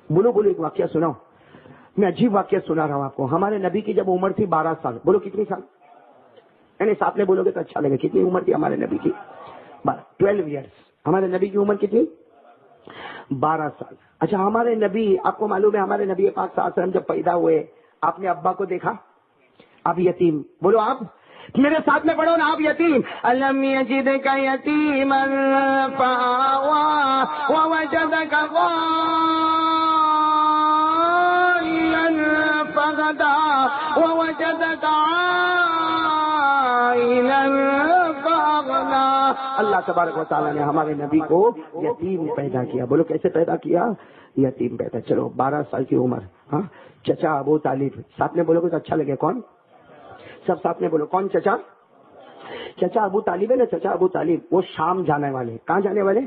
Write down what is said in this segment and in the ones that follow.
بولو بولو ایک واقعہ سناؤ. میں عجیب واقعہ سنا رہا ہوں آپ کو. ہمارے نبی کی جب عمر تھی 12 سال. بولو کتنی سال؟ یعنی ساتھ میں بولو گے تو اچھا لگے. کتنی عمر تھی ہمارے نبی کی؟ 12 ایئرس. ہمارے نبی کی عمر کتنی؟ 12 سال. اچھا ہمارے نبی, آپ کو معلوم ہے ہمارے نبی پاک صلی اللہ علیہ وسلم جب پیدا ہوئے آپ نے ابا کو دیکھا؟ اب یتیم. بولو آپ میرے ساتھ میں پڑھو نا, آپ یتیم. الم یجدک یتیما فآوا ووجدک ضالا فغدا ووجدک عائلا فأغنا. اللہ تبارک و تعالیٰ نے ہمارے نبی کو یتیم پیدا کیا. بولو کیسے پیدا کیا؟ یتیم پیدا. چلو 12 سال کی عمر. ہاں, چچا ابو طالب. ساتھ میں بولو گے تو اچھا لگے. کون؟ سب ساتھ میں بولو. کون چچا؟ چچا ابو طالب ہے نا. چچا ابو طالب وہ شام جانے والے. کہاں جانے والے؟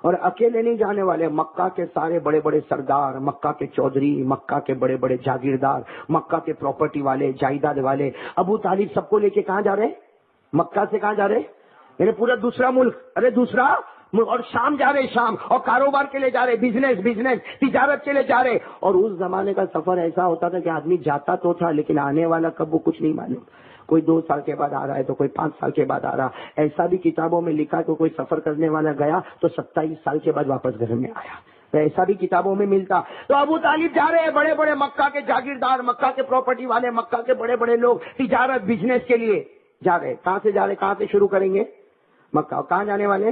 اور اکیلے نہیں جانے والے, مکہ کے سارے بڑے بڑے سردار, مکہ کے چودھری, مکہ کے بڑے بڑے جاگیردار, مکہ کے پراپرٹی والے, جائیداد والے, ابو طالب سب کو لے کے کہاں جا رہے؟ مکہ سے کہاں جا رہے؟ یعنی پورا دوسرا ملک. ارے دوسرا ملک. اور شام جا رہے, شام. اور کاروبار کے لیے جا رہے, بزنس تجارت کے لیے جا رہے. اور اس زمانے کا سفر ایسا ہوتا تھا کہ آدمی جاتا تو تھا لیکن آنے والا کب وہ کچھ نہیں معلوم. کوئی 2 سال کے بعد آ رہا ہے تو کوئی 5 سال کے بعد آ رہا. ایسا بھی کتابوں میں لکھا کہ کوئی سفر کرنے والا گیا تو 27 سال کے بعد واپس گھر میں آیا. ایسا بھی کتابوں میں ملتا. تو ابو طالب جا رہے ہیں, بڑے بڑے مکہ کے جاگیردار, مکہ کے پراپرٹی والے, مکہ کے بڑے بڑے لوگ تجارت بزنس کے لیے جا رہے. کہاں سے جا رہے؟ کہاں سے شروع کریں گے؟ مکہ. کہاں جانے والے؟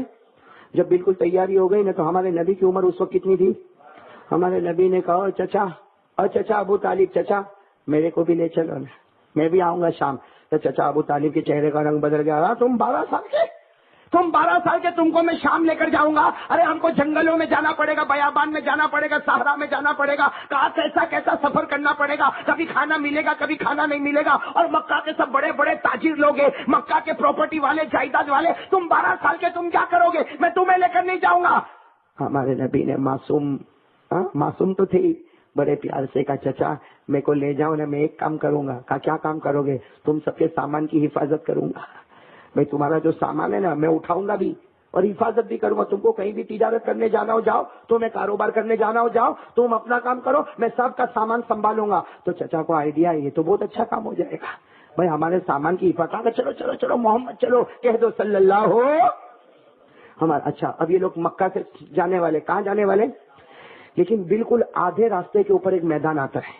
جب بالکل تیاری ہو گئی نا تو ہمارے نبی کی عمر اس وقت کتنی تھی؟ ہمارے نبی نے کہا چچا, اور چچا ابو طالب, چچا میرے کو بھی لے چلو نا, میں بھی آؤں گا شام. تو چچا ابو طالب کے چہرے کا رنگ بدل گیا. تم 12 سال کے, تم کو میں شام لے کر جاؤں گا. ارے ہم کو جنگلوں میں جانا پڑے گا, بیابان میں جانا پڑے گا, صحرا میں جانا پڑے گا. کہاں کیسا سفر کرنا پڑے گا, کبھی کھانا ملے گا کبھی کھانا نہیں ملے گا. اور مکہ کے سب بڑے بڑے تاجر لوگ ہیں, مکہ کے پراپرٹی والے, جائیداد والے. تم 12 سال کے تم کیا کرو گے؟ میں تمہیں لے کر نہیں جاؤں گا. ہمارے نبی نے معصوم تو تھی, بڑے پیار سے کہا چچا میرے کو لے جاؤ نا, میں ایک کام کروں گا. کہا کیا کام کرو گے؟ تم سب کے سامان کی حفاظت کروں گا. میں تمہارا جو سامان ہے نا میں اٹھاؤں گا بھی اور حفاظت بھی کروں گا. تم کو کہیں بھی تجارت کرنے جانا ہو جاؤ, تمہیں کاروبار کرنے جانا ہو جاؤ, تم اپنا کام کرو, میں سب کا سامان سنبھالوں گا. تو چچا کو آئیڈیا, یہ تو بہت اچھا کام ہو جائے گا بھائی, ہمارے سامان کی حفاظت. چلو چلو چلو محمد چلو کہہ دو صلی اللہ ہو ہمارا. اچھا اب یہ لوگ مکہ سے جانے والے. کہاں جانے والے؟ لیکن بالکل آدھے راستے کے اوپر ایک میدان آتا ہے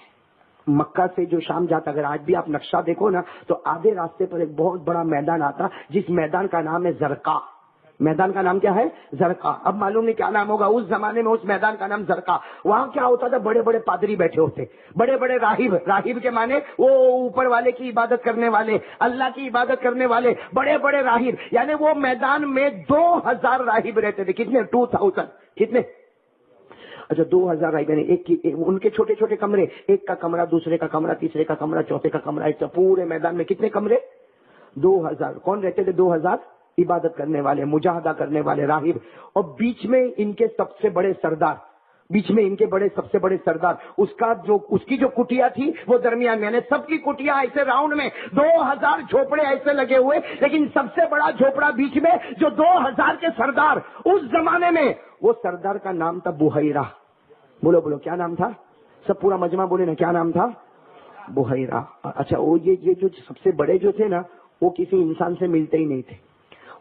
مکہ سے جو شام جاتا. اگر آج بھی آپ نقشہ دیکھو نا تو آدھے راستے پر ایک بہت بڑا میدان آتا, جس میدان کا نام ہے زرقا. میدان کا نام کیا ہے؟ زرقا. اب معلوم نہیں کیا نام ہوگا, اس زمانے میں اس میدان کا نام زرقا. وہاں کیا ہوتا تھا, بڑے بڑے پادری بیٹھے ہوتے, بڑے بڑے راہب کے معنی وہ اوپر والے کی عبادت کرنے والے, اللہ کی عبادت کرنے والے, بڑے بڑے راہب. یعنی وہ میدان میں 2000 راہب رہتے تھے. کتنے؟ 2000. کتنے؟ اچھا 2000 راہب. یعنی ان کے چھوٹے چھوٹے کمرے, ایک کا کمرہ, دوسرے کا کمرہ, تیسرے کا کمرہ, چوتھے کا کمرہ. ایک پورے میدان میں کتنے کمرے؟ 2000. کون رہتے تھے 2000؟ عبادت کرنے والے, مجاہدہ کرنے والے راہب. اور بیچ میں ان کے سب سے بڑے سردار, سب سے بڑے سردار, اس کی جو کٹیا تھی وہ درمیان میں. سب کی کٹیا ایسے راؤنڈ میں 2000 جھوپڑے ایسے لگے ہوئے, لیکن سب سے بڑا جھوپڑا بیچ میں, جو 2000 کے سردار اس زمانے میں, وہ سردار کا نام تھا بحیرہ. بولو کیا نام تھا؟ سب پورا مجمع بولے نا, کیا نام تھا؟ بحیرہ. اچھا وہ یہ جو سب سے بڑے جو تھے نا, وہ کسی انسان سے ملتے ہی نہیں تھے.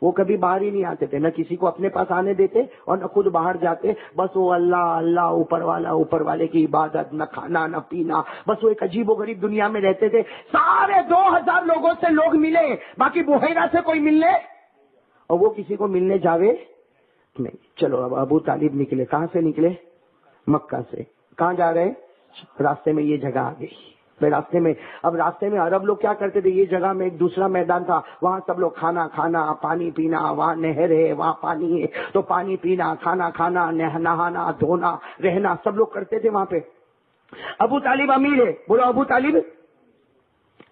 وہ کبھی باہر ہی نہیں آتے تھے, نہ کسی کو اپنے پاس آنے دیتے اور نہ خود باہر جاتے. بس وہ اللہ اوپر والے کی عبادت, نہ کھانا نہ پینا, بس وہ ایک عجیب و غریب دنیا میں رہتے تھے. سارے 2000 لوگوں سے لوگ ملے, باقی بحیرہ سے کوئی ملنے, اور وہ کسی کو ملنے جاوے نہیں. چلو اب ابو طالب نکلے. کہاں سے نکلے؟ مکہ سے. کہاں جا رہے؟ راستے میں یہ جگہ آ گئی. راستے میں عرب لوگ کیا کرتے تھے, یہ جگہ میں ایک دوسرا میدان تھا, وہاں سب لوگ کھانا کھانا, پانی پینا, وہاں نہر ہے, وہاں پانی ہے, تو پانی پینا, کھانا کھانا, نہانا, دھونا, رہنا, سب لوگ کرتے تھے وہاں پہ. ابو طالب امیر ہے. بولو ابو طالب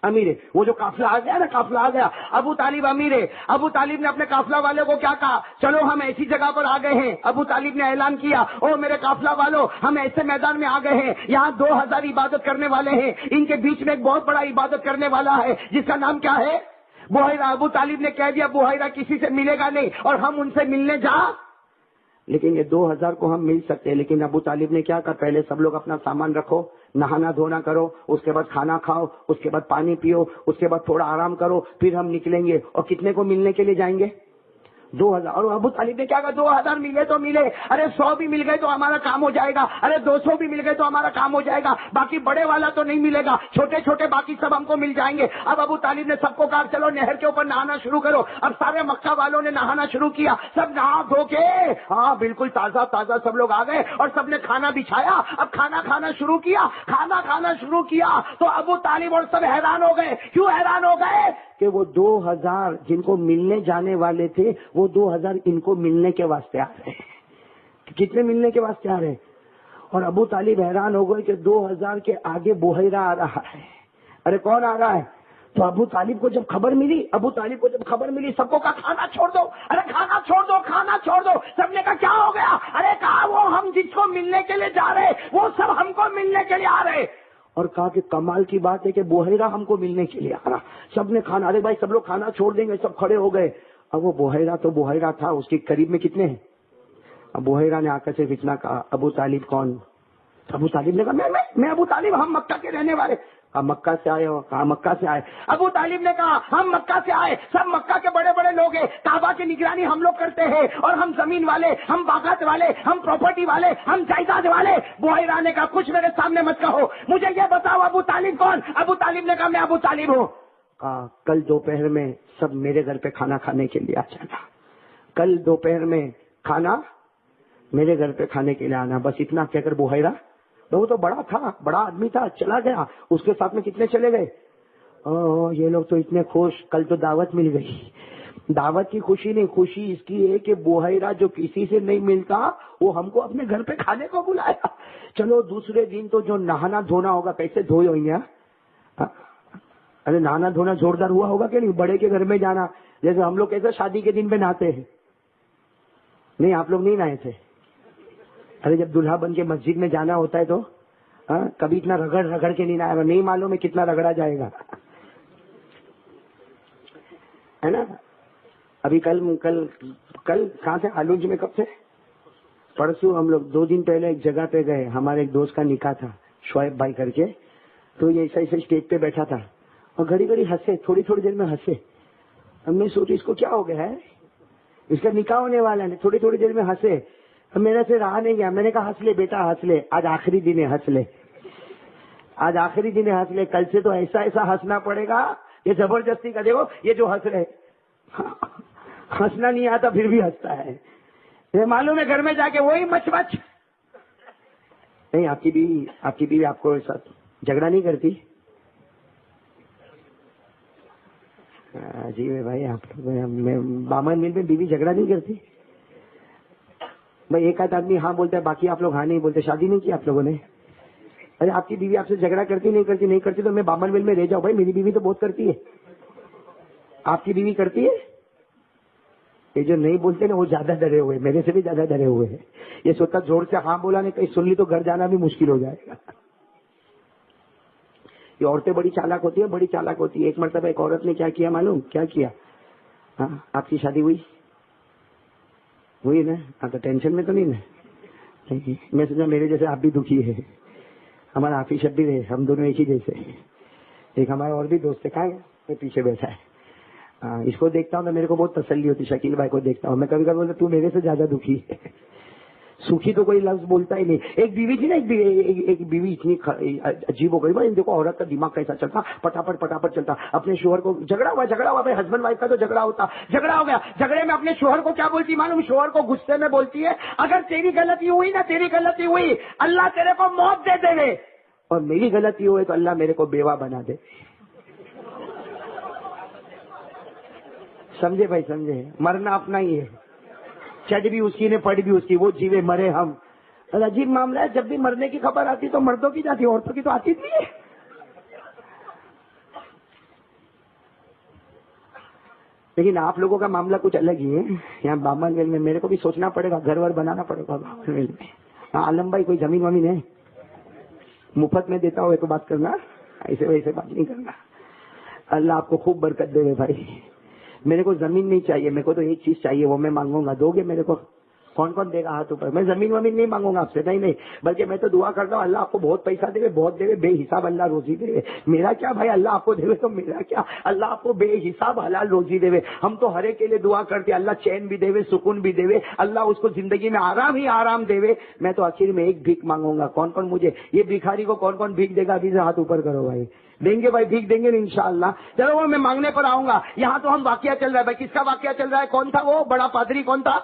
امیر ہے. وہ جو قافلہ آ گیا, ابو طالب امیر ہے. ابو طالب نے اپنے قافلہ والے کو کیا کہا, چلو ہم ایسی جگہ پر آ گئے ہیں. ابو طالب نے اعلان کیا, او میرے قافلہ والوں, ہم ایسے میدان میں آ گئے ہیں, یہاں 2000 عبادت کرنے والے ہیں, ان کے بیچ میں ایک بہت بڑا عبادت کرنے والا ہے جس کا نام کیا ہے؟ بحیرہ. ابو طالب نے کہہ دیا بحیرہ کسی سے ملے گا نہیں, اور ہم ان سے ملنے لیکن یہ 2000 کو ہم مل سکتے ہیں. لیکن ابو طالب نے کیا کہا, پہلے سب لوگ اپنا سامان رکھو, نہانا دھونا کرو, اس کے بعد کھانا کھاؤ, اس کے بعد پانی پیو, اس کے بعد تھوڑا آرام کرو, پھر ہم نکلیں گے. اور کتنے کو ملنے کے لیے جائیں گے؟ 2000. اور ابو طالب نے کیا کہا, 2000 ملے تو ملے, ارے 100 بھی مل گئے تو ہمارا کام ہو جائے گا, ارے 200 بھی مل گئے تو ہمارا کام ہو جائے گا, باقی بڑے والا تو نہیں ملے گا, چھوٹے چھوٹے باقی سب ہم کو مل جائیں گے. اب ابو طالب نے سب کو کہا چلو نہر کے اوپر نہانا شروع کرو. اب سارے مکہ والوں نے نہانا شروع کیا, سب نہا دھو کے ہاں بالکل تازہ تازہ سب لوگ آ گئے, اور سب نے کھانا بچھایا. اب کھانا کھانا شروع کیا, کھانا کھانا شروع کیا تو ابو طالب اور سب حیران ہو گئے. کیوں حیران ہو گئے؟ کہ وہ 2000 جن کو ملنے جانے والے تھے, وہ 2000 ان کو ملنے کے واسطے آ رہے ہیں. کتنے ملنے کے واسطے آ رہے ہیں؟ اور ابو طالب حیران ہو گئے کہ 2000 کے آگے بحیرہ آ رہا ہے. ارے کون آ رہا ہے؟ تو ابو طالب کو جب خبر ملی, سب کو کہا کھانا چھوڑ دو, ارے کھانا چھوڑ دو, کھانا چھوڑ دو. سب نے کہا کیا ہو گیا؟ ارے کہا وہ ہم جس کو ملنے کے لیے جا رہے وہ سب ہم کو ملنے کے لیے آ رہے. اور کہا کہ کمال کی بات ہے کہ بحیرہ ہم کو ملنے کے لیے آ رہا. سب نے کھانا, ارے بھائی سب لوگ کھانا چھوڑ دیں گے, سب کھڑے ہو گئے. اب وہ بحیرہ تو بحیرہ تھا, اس کے قریب میں کتنے ہیں؟ اب بحیرہ نے آ کر سے اتنا کہا, ابو طالب کون؟ ابو طالب نے کہا میں ابو طالب, ہم مکہ کے رہنے والے. مکہ سے آئے ہو؟ کہا مکہ سے آئے. ابو طالب نے کہا ہم مکہ سے آئے, سب مکہ کے بڑے بڑے لوگ ہیں, کعبہ کی نگرانی ہم لوگ کرتے ہیں, اور ہم زمین والے, ہم باغات والے, ہم پراپرٹی والے, ہم جائیداد والے. بحیرہ نے کہا کچھ میرے سامنے مت کہو, مجھے یہ بتاؤ ابو طالب کون؟ ابو طالب نے کہا میں ابو طالب ہوں. کہا کل دوپہر میں سب میرے گھر پہ کھانا کھانے کے لیے آ جانا, کل دوپہر میں کھانا میرے گھر پہ کھانے کے لیے آنا. بس اتنا کہہ کر بحیرہ, وہ تو بڑا تھا, بڑا آدمی تھا, چلا گیا. اس کے ساتھ میں کتنے چلے گئے؟ یہ لوگ تو اتنے خوش, کل تو دعوت مل گئی. دعوت کی خوشی نہیں, خوشی اس کی ہے کہ بحیرہ جو کسی سے نہیں ملتا وہ ہم کو اپنے گھر پہ کھانے کو بلایا. چلو دوسرے دن تو جو نہانا دھونا ہوگا, کیسے دھوئے ہوئیں گے؟ ارے نہانا دھونا زوردار ہوا ہوگا کہ نہیں؟ بڑے کے گھر میں جانا, جیسے ہم لوگ کیسے شادی کے دن پہ نہاتے ہیں. نہیں آپ لوگ نہیں نہائے تھے؟ ارے جب دلہا بن کے مسجد میں جانا ہوتا ہے تو کبھی اتنا رگڑ کے نہیں نہائے گا, نہیں معلوم ہے کتنا رگڑا جائے گا, ہے نا. ابھی کل کہاں سے؟ آلوج میں. کب سے؟ پرسوں. ہم لوگ 2 دن پہلے ایک جگہ پہ گئے, ہمارے ایک دوست کا نکاح تھا, شعیب بھائی کر کے. تو یہ ایسے اسٹیج پہ بیٹھا تھا, اور گھڑی گھڑی ہنسے, تھوڑی دیر میں ہنسے. ہم نے سوچا اس کو کیا ہو گیا ہے, اس کا نکاح ہونے والا ہے. تھوڑی دیر میں ہنسے. میرے سے رہا نہیں گیا, میں نے کہا ہنس لے بیٹا, ہنس لے, آج آخری دن ہے, ہنس لے, آج آخری دن ہے, ہنس لے. کل سے تو ایسا ہنسنا پڑے گا, یہ زبردستی کا. دیکھو یہ جو ہنس رہے, ہنسنا نہیں آتا پھر بھی ہنستا ہے. یہ معلوم ہے گھر میں جا کے وہی مچ. نہیں آپ کی بیوی آپ کو ساتھ جھگڑا نہیں کرتی؟ جی بھائی آپ بامن مل میں بیوی جھگڑا نہیں کرتی بھائی؟ ایک آدھ آدمی ہاں بولتا ہے, باقی آپ لوگ ہاں نہیں بولتے. شادی نہیں کی آپ لوگوں نے؟ ارے آپ کی بیوی آپ سے جھگڑا کرتی نہیں کرتی تو میں بامن مل میں رہ جاؤں. بھائی میری بیوی تو بہت کرتی ہے. آپ کی بیوی کرتی ہے؟ یہ جو نہیں بولتے نا وہ زیادہ ڈرے ہوئے, میرے سے بھی زیادہ ڈرے ہوئے ہیں. یہ سوچتا زور سے ہاں بولا نہیں, کہیں سن لی تو گھر جانا بھی مشکل ہو جائے گا. یہ عورتیں بڑی چالاک ہوتی ہے, ایک مرتبہ ایک عورت نے کیا کیا معلوم؟ کیا کیا؟ ہاں آپ کی شادی ہوئی نا؟ ہاں تو ٹینشن میں تو نہیں نا؟ میں سمجھا میرے جیسے آپ بھی دکھی ہے. ہمارا حافظ شب بھی رہے, ہم دونوں ایک ہی جیسے. ایک ہمارا اور بھی دوست ہے, کہاں ہے وہ پیچھے بیٹھا ہے. اس کو دیکھتا ہوں تو میرے کو بہت تسلی ہوتی. شکیل بھائی کو دیکھتا ہوں میں, کبھی کبھی بولتا تو میرے سے زیادہ دکھی ہے. سوکھی تو کوئی لفظ بولتا ہی نہیں. ایک بیوی تھی نا, ایک بیوی اتنی عجیب ہو گئی. بھائی دیکھو عورت کا دماغ کیسا چلتا, پٹاپٹ چلتا. اپنے شوہر کو جھگڑا ہوا بھائی, ہسبینڈ وائف کا تو جھگڑا ہوتا, جھگڑا ہو گیا. جھگڑے میں اپنے شوہر کو کیا بولتی معلوم؟ شوہر کو غصے میں بولتی ہے اگر تیری غلطی ہوئی اللہ تیرے کو موت دے دے, اور میری غلطی ہوئے تو اللہ میرے کو بیوہ بنا دے. سمجھے بھائی, سمجھے؟ مرنا اپنا ہی ہے, چٹ بھی اس کی نے پڑ بھی اس کی, وہ جیوے مرے ہم. عجیب معاملہ ہے, جب بھی مرنے کی خبر آتی تو مردوں کی جاتی, عورتوں کی تو آتی نہیں ہے. لیکن آپ لوگوں کا معاملہ کچھ الگ ہی ہے. یہاں بامن ویل میں میرے کو بھی سوچنا پڑے گا, گھر ور بنانا پڑے گا بامن ویل میں. ہاں عالم بھائی کوئی زمین ومین ہے مفت میں دیتا ہو تو بات کرنا, ایسے ویسے بات نہیں کرنا. اللہ آپ کو خوب برکت دے بھائی. میرے کو زمین نہیں چاہیے, میرے کو تو ایک چیز چاہیے, وہ میں مانگوں گا, دو گے میرے کو؟ کون کون دے گا ہاتھ اوپر؟ میں زمین ومین نہیں مانگوں گا آپ سے، نہیں، بلکہ میں تو دعا کرتا ہوں اللہ آپ کو بہت پیسہ دے، بہت دے، بے حساب اللہ روزی دے۔ میرا کیا بھائی، اللہ آپ کو دے تو میرا کیا، اللہ آپ کو بے حساب حلال روزی دے۔ ہم تو ہر ایک کے لیے دعا کرتے اللہ چین بھی دے، سکون بھی دے، اللہ اس کو زندگی میں آرام ہی آرام دے۔ میں تو آخر میں ایک بھیک مانگوں گا، کون کون مجھے یہ بھکاری کو کون کون بھیک دے گا؟ ابھی سے ہاتھ اوپر کرو بھائی، دیں گے بھائی، بھیک دیں گے انشاءاللہ۔ چلو وہ میں مانگنے پر آؤں گا۔ یہاں تو ہم واقعہ چل رہا ہے بھائی، کس کا واقعہ چل رہا ہے؟ کون تھا وہ بڑا پادری؟ کون تھا؟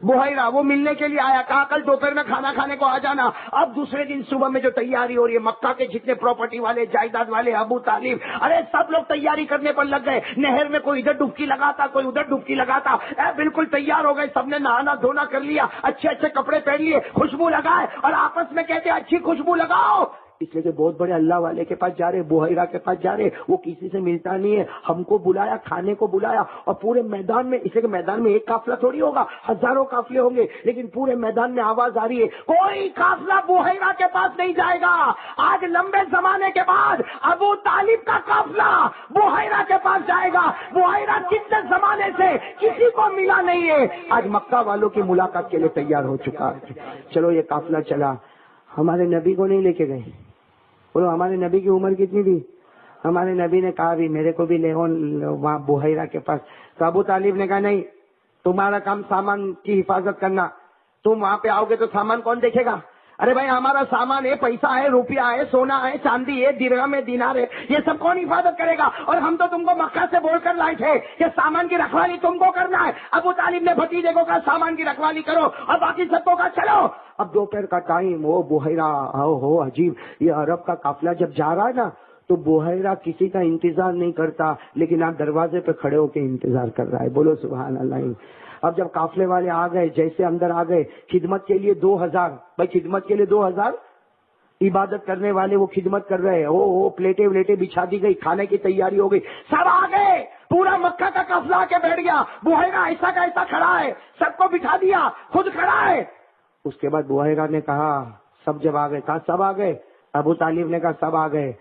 بحیرہ۔ وہ ملنے کے لیے آیا، کہا کل دوپہر میں کھانا کھانے کو آ جانا۔ اب دوسرے دن صبح میں جو تیاری ہو رہی ہے، مکہ کے جتنے پراپرٹی والے، جائیداد والے، ابو طالب، ارے سب لوگ تیاری کرنے پر لگ گئے۔ نہر میں کوئی ادھر ڈبکی لگاتا، کوئی ادھر ڈبکی لگاتا، بالکل تیار ہو گئے۔ سب نے نہانا دھونا کر لیا، اچھے اچھے کپڑے پہن لیے، خوشبو لگائے، اور آپس میں کہتے اچھی خوشبو لگاؤ، اس لیے کہ بہت بڑے اللہ والے کے پاس جا رہے، بحیرہ کے پاس جا رہے۔ وہ کسی سے ملتا نہیں ہے، ہم کو بلایا، کھانے کو بلایا، اور پورے میدان میں، اس لیے کہ میدان میں ایک قافلہ تھوڑی ہوگا، ہزاروں قافلے ہوں گے، لیکن پورے میدان میں آواز آ رہی ہے کوئی قافلہ بحیرہ کے پاس نہیں جائے گا۔ آج لمبے زمانے کے بعد ابو طالب کا قافلہ بحیرہ کے پاس جائے گا۔ بحیرہ کتنے زمانے سے کسی کو ملا نہیں ہے، آج مکہ والوں کی ملاقات کے لیے تیار ہو چکا۔ چلو یہ قافلہ چلا، ہمارے نبی کو نہیں لے کے گئے۔ بولو ہمارے نبی کی عمر کتنی تھی؟ ہمارے نبی نے کہا بھی میرے کو بھی لے وہاں بحیرہ کے پاس۔ تو ابو طالب نے کہا نہیں، تمہارا کام سامان کی حفاظت کرنا، تم وہاں پہ آؤ گے تو سامان کون دیکھے گا؟ ارے بھائی ہمارا سامان ہے، پیسہ ہے، روپیہ ہے، سونا ہے، چاندی ہے، درہم ہے، دینار ہے، یہ سب کون حفاظت کرے گا؟ اور ہم تو تم کو مکہ سے بول کر لائے تھے کہ سامان کی رکھوالی تم کو کرنا ہے۔ ابو طالب نے بھتیجے کو کہا سامان کی رکھوالی کرو، اور باقی سب کو کہا چلو۔ اب دوپہر کا ٹائم، وہ بحیرہ ہو عجیب، یہ عرب کا قافلہ جب جا رہا ہے نا، تو بحیرہ کسی کا انتظار نہیں کرتا، لیکن آپ دروازے پہ کھڑے ہو کے انتظار کر رہا ہے۔ بولو سبحان اللہ۔ اب جب قافلے والے آ گئے، جیسے اندر آ گئے، خدمت کے لیے 2000، بھائی خدمت کے لیے 2000 عبادت کرنے والے وہ خدمت کر رہے ہیں۔ او پلیٹیں ولیٹیں بچھا دی گئی، کھانے کی تیاری ہو گئی، سب آ گئے، پورا مکہ کا قافلہ آ کے بیٹھ گیا۔ بحیرہ ایسا کا ایسا کھڑا ہے، سب کو بٹھا دیا، خود کھڑا ہے۔ اس کے بعد بحیرہ نے کہا سب جب آ گئے، کہا سب آ گئے؟ ابو طالب نے کہا سب آ گئے۔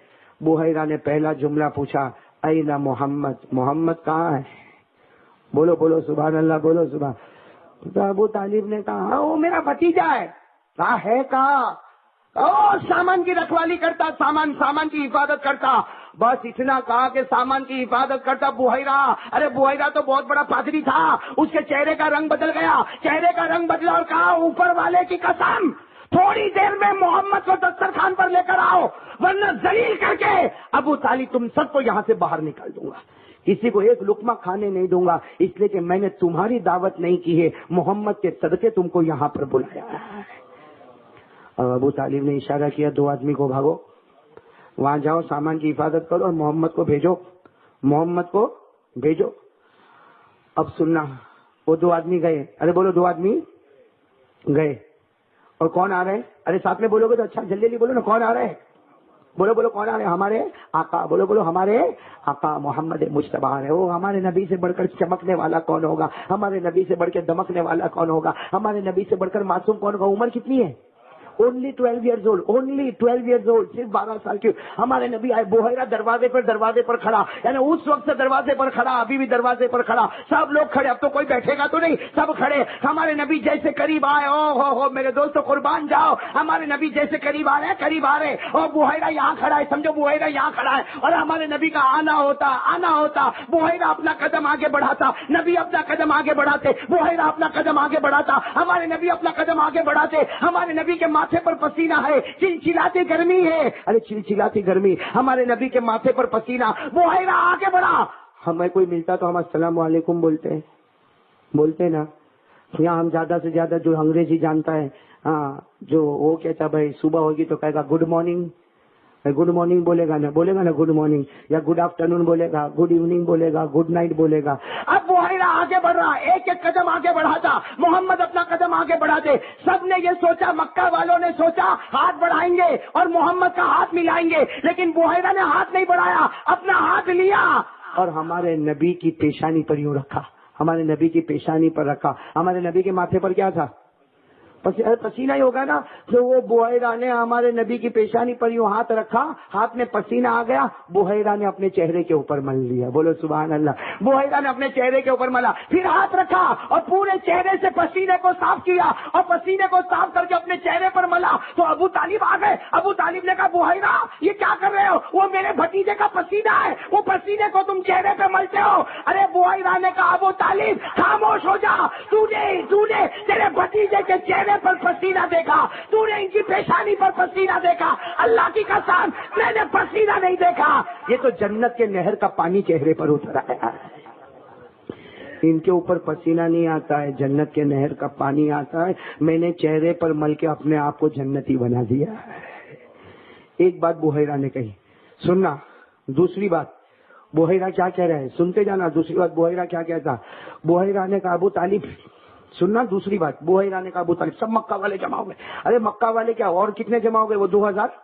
بحیرہ نے پہلا جملہ پوچھا اینا محمد، محمد کہاں ہے؟ بولو بولو سبحان اللہ، بولو سبحان۔ تو ابو طالب نے کہا وہ میرا بھتیجا ہے۔ کہا ہے کہاں؟ سامان کی رکھوالی کرتا، سامان کی حفاظت کرتا، بس اتنا کہا کہ سامان کی حفاظت کرتا بحیرہ۔ ارے بحیرہ تو بہت بڑا پادری تھا، اس کے چہرے کا رنگ بدل گیا، چہرے کا رنگ بدلا، اور کہا اوپر والے کی قسم تھوڑی دیر میں محمد کو دسترخوان پر لے کر آؤ، ورنہ ذلیل کر کے ابو طالب تم سب کو یہاں سے باہر نکال دوں گا، کسی کو ایک لقمہ کھانے نہیں دوں گا، اس لیے کہ میں نے تمہاری دعوت نہیں کی ہے، محمد کے صدقے تم کو یہاں پر بلایا ہے۔ اور ابو طالب نے اشارہ کیا 2 آدمی کو بھاگو، وہاں جاؤ، سامان کی حفاظت کرو، اور محمد کو بھیجو، محمد کو بھیجو۔ اب سننا، وہ 2 آدمی گئے، ارے بولو 2 آدمی گئے، اور کون آ رہے ہیں؟ ارے ساتھ میں بولو گے تو اچھا، جلدی جلدی بولو نا، کون آ رہے ہیں؟ بولو بولو کون آ رہے ہیں؟ ہمارے آقا، بولو بولو ہمارے آقا محمد مجتبی آ رہے ہیں۔ وہ ہمارے نبی سے بڑھ کر چمکنے والا کون ہوگا؟ ہمارے نبی سے بڑھ کے دمکنے والا کون ہوگا؟ ہمارے نبی سے بڑھ کر معصوم کون ہوگا؟ عمر کتنی ہے؟ Only 12 years old, only 12 years old, صرف 12 سال کی۔ ہمارے نبی آئے، بحیرہ دروازے پر کھڑا، یعنی اس وقت سے دروازے پر کھڑا، ابھی بھی دروازے پر کھڑا، سب لوگ کھڑے، اب تو کوئی بیٹھے گا تو نہیں، سب کھڑے۔ ہمارے نبی جیسے قریب آئے، او میرے دوستو قربان جاؤ، ہمارے نبی جیسے قریب آ رہے، اور بحیرہ یہاں کھڑا ہے، سمجھو بحیرہ یہاں کھڑا ہے، اور ہمارے نبی کا آنا ہوتا، بحیرہ اپنا قدم آگے بڑھاتا، نبی اپنا قدم آگے بڑھاتے، بحیرہ اپنا قدم آگے بڑھاتا، ہمارے نبی اپنا قدم آگے بڑھاتے، ہمارے نبی کے ماتھے پر پسینہ ہے، چلچلاتی گرمی ہے، ارے چلچلاتی گرمی، ہمارے نبی کے ماتھے پر پسینہ، بحیرہ آگے بڑھا۔ ہمیں کوئی ملتا تو ہم السلام علیکم بولتے نا، یہاں ہم زیادہ سے زیادہ جو انگریزی جانتا ہے، جو وہ کہتا بھائی صبح ہوگی تو کہے گا گڈ مارننگ، گڈ مارننگ بولے گا نا گڈ مارننگ، یا گڈ آفٹرنون بولے گا، گڈ ایوننگ بولے گا، گڈ نائٹ بولے گا۔ اب بحیرہ آگے بڑھ رہا، ایک ایک قدم آگے بڑھاتا، محمد اپنا قدم آگے بڑھاتے، سب نے یہ سوچا، مکہ والوں نے سوچا ہاتھ بڑھائیں گے اور محمد کا ہاتھ ملائیں گے، لیکن بحیرہ نے ہاتھ نہیں بڑھایا، اپنا ہاتھ لیا اور ہمارے نبی کی پیشانی پر یوں رکھا، ہمارے نبی کی پیشانی پر رکھا۔ ہمارے نبی کے ماتھے پر کیا تھا؟ پسینہ ہی ہوگا نا. تو وہ بحیرہ نے ہمارے نبی کی پیشانی پر یوں ہاتھ رکھا, ہاتھ میں پسینہ آ گیا, بحیرہ نے اپنے چہرے کے اوپر مل لیا. بولو سبحان اللہ. بحیرہ نے اپنے چہرے کے اوپر ملا, پھر ہاتھ رکھا اور پورے چہرے سے پسینے کو صاف کیا, اور پسینے کو صاف کر کے اپنے چہرے پر ملا. تو ابو طالب آ گئے. ابو طالب نے کہا بحیرہ یہ کیا کر رہے ہو؟ وہ میرے بھتیجے کا پسینہ ہے, وہ پسینے کو تم چہرے پہ ملتے ہو. ارے بحیرہ نے کہا ابو طالب خاموش ہو جا, تو نے تیرے بھتیجے کے چہرے پر پسینہ دیکھا, تو نے ان کی پیشانی پر پسینہ دیکھا, اللہ کی قسم میں نے پسینہ نہیں دیکھا. یہ تو جنت کے نہر کا پانی چہرے پر اتر آیا ہے. ان کے اوپر پسینہ نہیں آتا ہے, جنت کے نہر کا پانی آتا ہے. میں نے چہرے پر مل کے اپنے آپ کو جنتی بنا دیا ہے. ایک بات بحیرہ نے کہی, سننا. دوسری بات بحیرہ کیا کہہ رہے ہیں, سنتے جانا. دوسری بات بحیرہ کیا کہتا, بحیرہ نے کہا ابو طالب سننا. دوسری بات بحیرہ نے کہا ابو طالب, سب مکہ والے جمع ہو گئے. ارے مکہ والے کیا, اور کتنے جمع ہو گئے؟ وہ 2000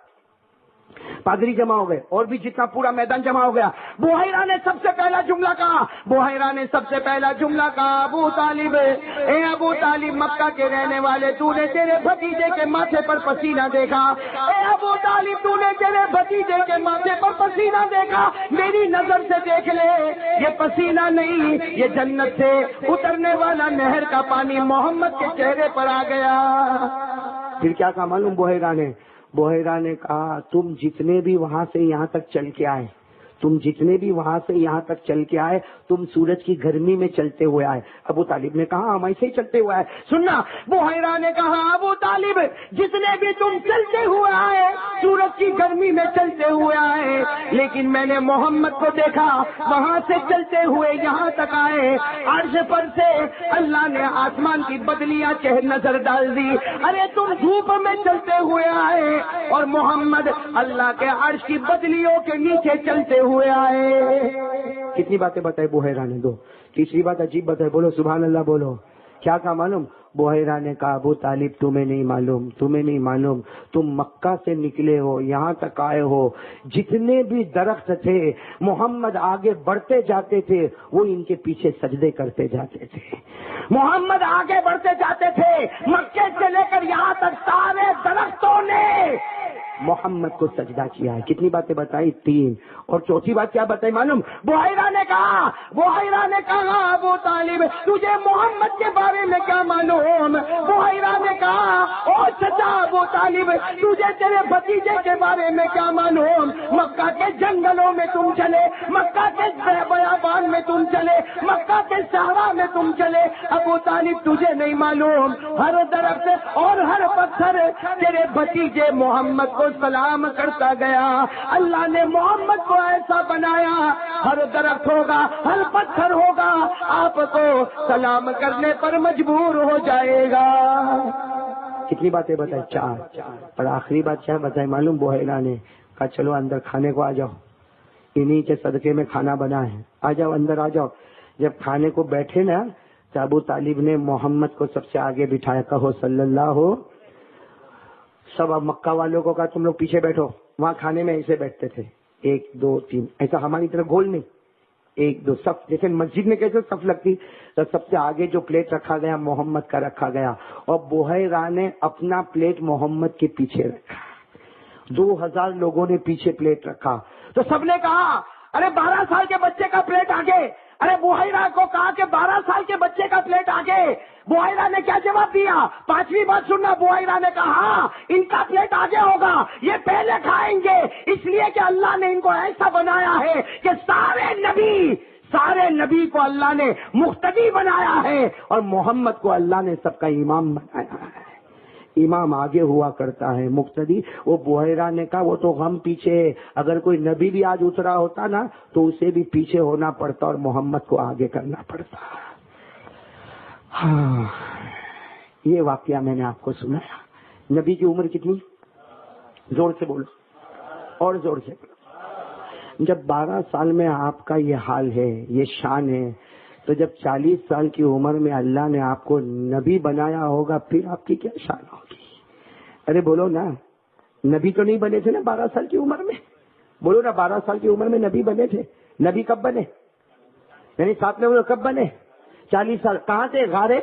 پادری جمع ہو گئے, اور بھی جتنا پورا میدان جمع ہو گیا. بحیرہ نے سب سے پہلا جملہ کہا, بحیرہ نے سب سے پہلا جملہ کہا, ابو طالب, اے ابو طالب مکہ کے رہنے والے, تو نے تیرے بھتیجے کے ماتھے پر پسینہ دیکھا. اے ابو طالب تو نے تیرے بھتیجے کے ماتھے پر پسینہ دیکھا. میری نظر سے دیکھ لے, یہ پسینہ نہیں, یہ جنت سے اترنے والا نہر کا پانی محمد کے چہرے پر آ گیا. پھر کیا کہا معلوم بحیرہ نے کہا تم جتنے بھی وہاں سے یہاں تک چل کے آئے, تم سورج کی گرمی میں چلتے ہوئے آئے. ابو طالب نے کہا ہم ایسے ہی چلتے ہوئے آئے. سننا, بحیرہ نے کہا ابو طالب جتنے بھی تم چلتے ہوئے آئے سورج کی گرمی میں چلتے ہوئے آئے, لیکن میں نے محمد کو دیکھا وہاں سے چلتے ہوئے یہاں تک آئے. عرش پر سے اللہ نے آسمان کی بدلیاں نظر ڈال دی. ارے تم دھوپ میں چلتے ہوئے آئے اور محمد اللہ کے عرش کی بدلیوں کے نیچے چلتے ہوئے آئے. کتنی باتیں بتائی بحیرہ نے؟ 2. تیسری بات عجیب بتائی, بولو سبحان اللہ. بولو کیا کہا معلوم, بحیرہ نے کہا ابو طالب تمہیں نہیں معلوم, تم مکہ سے نکلے ہو, یہاں تک آئے ہو, جتنے بھی درخت تھے محمد آگے بڑھتے جاتے تھے وہ ان کے پیچھے سجدے کرتے جاتے تھے. محمد آگے بڑھتے جاتے تھے, مکے سے لے کر یہاں تک سارے درختوں نے محمد کو سجدہ کیا ہے. کتنی باتیں بتائی؟ 3. اور چوتھی بات کیا بتائی معلوم, بحیرہ نے کہا ابو طالب تجھے محمد کے بارے میں کیا معلوم؟ بحیرہ نے کہا او چچا ابو طالب تجھے تیرے بھتیجے کے بارے میں کیا معلوم؟ مکہ کے جنگلوں میں تم چلے, مکہ کے بیابان میں تم چلے, مکہ کے صحرا میں تم چلے, ابو طالب تجھے نہیں معلوم ہر درخت اور ہر پتھر تیرے بھتیجے محمد کو سلام کرتا گیا. اللہ نے محمد کو ایسا بنایا, ہر درخت ہوگا, ہر پتھر ہوگا, آپ کو سلام کرنے پر مجبور ہو جائے گا. کتنی باتیں بتائی؟ 4. اور آخری بات کیا بتائی معلوم, بحیرہ نے کہا چلو اندر کھانے کو آ جاؤ, انہی کے صدقے میں کھانا بنا ہے, آ جاؤ اندر آ جاؤ. جب کھانے کو بیٹھے نا تو ابو طالب نے محمد کو سب سے آگے بٹھایا, کہو صلی اللہ ہو. سب اب مکہ والوں کو کہا تم لوگ پیچھے بیٹھو. وہاں کھانے میں ایسے بیٹھتے تھے, 1 2 3, ایسا ہماری طرح گول نہیں, 1 2 سب جیسے مسجد میں کیسے صف لگتی, تو سب سے آگے جو پلیٹ رکھا گیا محمد کا رکھا گیا, اور بحیرہ نے اپنا پلیٹ محمد کے پیچھے رکھا. 2000 لوگوں نے پیچھے پلیٹ رکھا. تو سب نے کہا ارے 12 سال کے بچے کا پلیٹ آگے. ارے بحیرہ کو کہا کہ 12 سال کے بچے کا پلیٹ آگے. بحیرہ نے کیا جواب دیا؟ 5ویں بات سننا, بحیرہ نے کہا ان کا پلیٹ آگے ہوگا, یہ پہلے کھائیں گے, اس لیے کہ اللہ نے ان کو ایسا بنایا ہے کہ سارے نبی کو اللہ نے مقتدی بنایا ہے, اور محمد کو اللہ نے سب کا امام بنایا ہے. امام آگے ہوا کرتا ہے, مقتدی. وہ بحیرہ نے کہا وہ تو غم پیچھے ہے, اگر کوئی نبی بھی آج اترا ہوتا نا تو اسے بھی پیچھے ہونا پڑتا اور محمد کو آگے کرنا پڑتا. ہاں, یہ واقعہ میں نے آپ کو سنایا. نبی کی عمر کتنی؟ زور سے بولو, اور زور سے بولو. جب 12 سال میں آپ کا یہ حال ہے, یہ شان ہے, تو جب 40 سال کی عمر میں اللہ نے آپ کو نبی بنایا ہوگا پھر آپ کی کیا شان ہوگی؟ ارے بولو نا, نبی تو نہیں بنے تھے نا 12 سال کی عمر میں. بولو نا, 12 سال کی عمر میں نبی بنے تھے. نبی کب بنے؟ یعنی ساتھ میں وہ کب بنے؟ 40 سال. کہاں تھے؟ غارے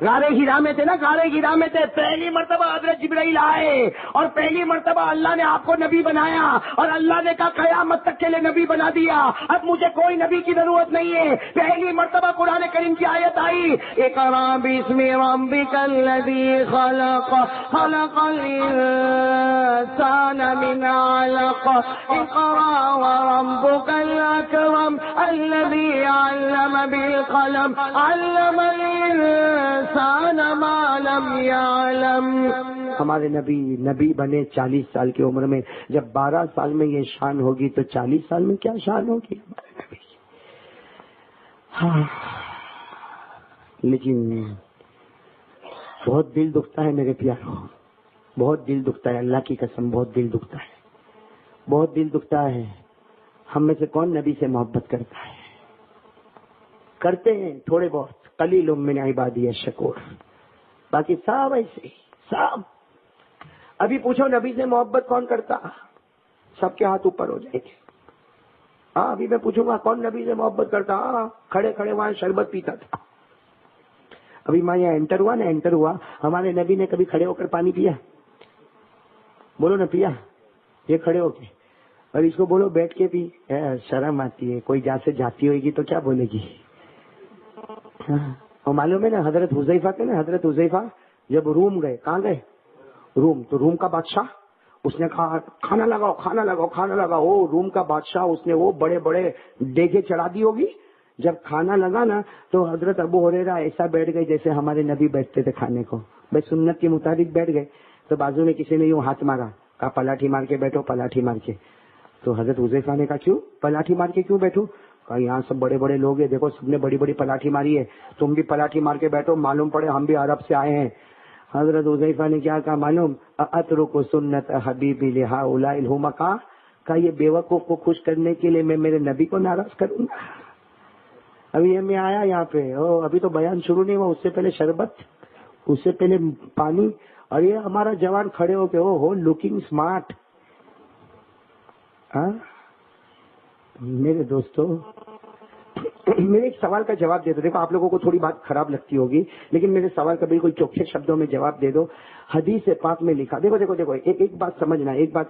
غار ہرا میں تھے نا، غار ہرا میں تھے، پہلی مرتبہ حضرت جبرائیل آئے اور پہلی مرتبہ اللہ نے آپ کو نبی بنایا اور اللہ نے کہا قیامت تک کے لیے نبی بنا دیا، اب مجھے کوئی نبی کی ضرورت نہیں ہے۔ پہلی مرتبہ قرآن کریم کی آیت آئی، اقرأ باسم ربک الذی خلق، خلق الانسان من علق، اقرأ وربک الاکرم الذی علم بالقلم، علم الانسان ما لم يعلم۔ ہمارے نبی بنے 40 سال کی عمر میں، جب 12 سال میں یہ شان ہوگی تو 40 سال میں کیا شان ہوگی ہمارے نبی کی۔ ہاں لیکن بہت دل دکھتا ہے میرے پیارو، بہت دل دکھتا ہے، اللہ کی قسم بہت دل دکھتا ہے، بہت دل دکھتا ہے۔ ہم میں سے کون نبی سے محبت کرتا ہے؟ کرتے ہیں تھوڑے بہت، قلیل من عبادی الشکور، باقی سب ایسے سب۔ ابھی پوچھو نبی سے محبت کون کرتا، سب کے ہاتھ اوپر ہو جائیں گے۔ ہاں ابھی میں پوچھوں گا کون نبی سے محبت کرتا، کھڑے کھڑے وہاں شربت پیتا تھا۔ ابھی میں یہاں انٹر ہوا، ہمارے نبی نے کبھی کھڑے ہو کر پانی پیا؟ بولو نا پیا؟ یہ کھڑے ہو کے، اور اس کو بولو بیٹھ کے پی، شرم آتی ہے، کوئی جا سے جاتی ہوئے گی تو کیا بولے گی۔ اور معلوم ہے نا حضرت حذیفہ تھے نا، حضرت حذیفہ جب روم گئے، کہاں گئے؟ روم۔ تو روم کا بادشاہ اس نے کہا کھانا لگاؤ کھانا لگاؤ کھانا لگاؤ، وہ روم کا بادشاہ اس نے وہ بڑے بڑے دیگے چڑھا دی ہوگی۔ جب کھانا لگا نا تو حضرت ابو ہریرہ ایسا بیٹھ گئے جیسے ہمارے نبی بیٹھتے تھے کھانے کو، بھائی سنت کے مطابق بیٹھ گئے۔ تو بازو میں کسی نے یوں ہاتھ مارا، کہا پلاٹھی مار کے بیٹھو پلاٹھی مار کے۔ تو حضرت حذیفہ نے کہا کیوں پلاٹھی مار کے کیوں بیٹھوں؟ کہا یہاں سب بڑے بڑے لوگ ہیں، دیکھو سب نے بڑی بڑی پلاٹھی ماری ہے، تم بھی پلاٹھی مار کے بیٹھو، معلوم پڑے ہم بھی عرب سے آئے ہیں۔ حضرت حذیفہ نے کیا کہا معلوم؟ اترک سنت حبیبی لہؤلاء الحمقاء، کہا یہ بیوقوف کو خوش کرنے کے لیے میں میرے نبی کو ناراض کروں گا؟ ابھی میں آیا یہاں پہ، ابھی تو بیان شروع نہیں ہوا، اس سے پہلے شربت، اس سے پہلے پانی، اور یہ ہمارا جوان کھڑے ہو کے ہو لوکنگ اسمارٹ۔ میرے دوستو میرے ایک سوال کا جواب دے دو، دیکھو آپ لوگوں کو تھوڑی بات خراب لگتی ہوگی لیکن میرے سوال کا بالکل چوکھے شبدوں میں جواب دے دو۔ حدیث پاک میں لکھا، دیکھو دیکھو دیکھو ایک بات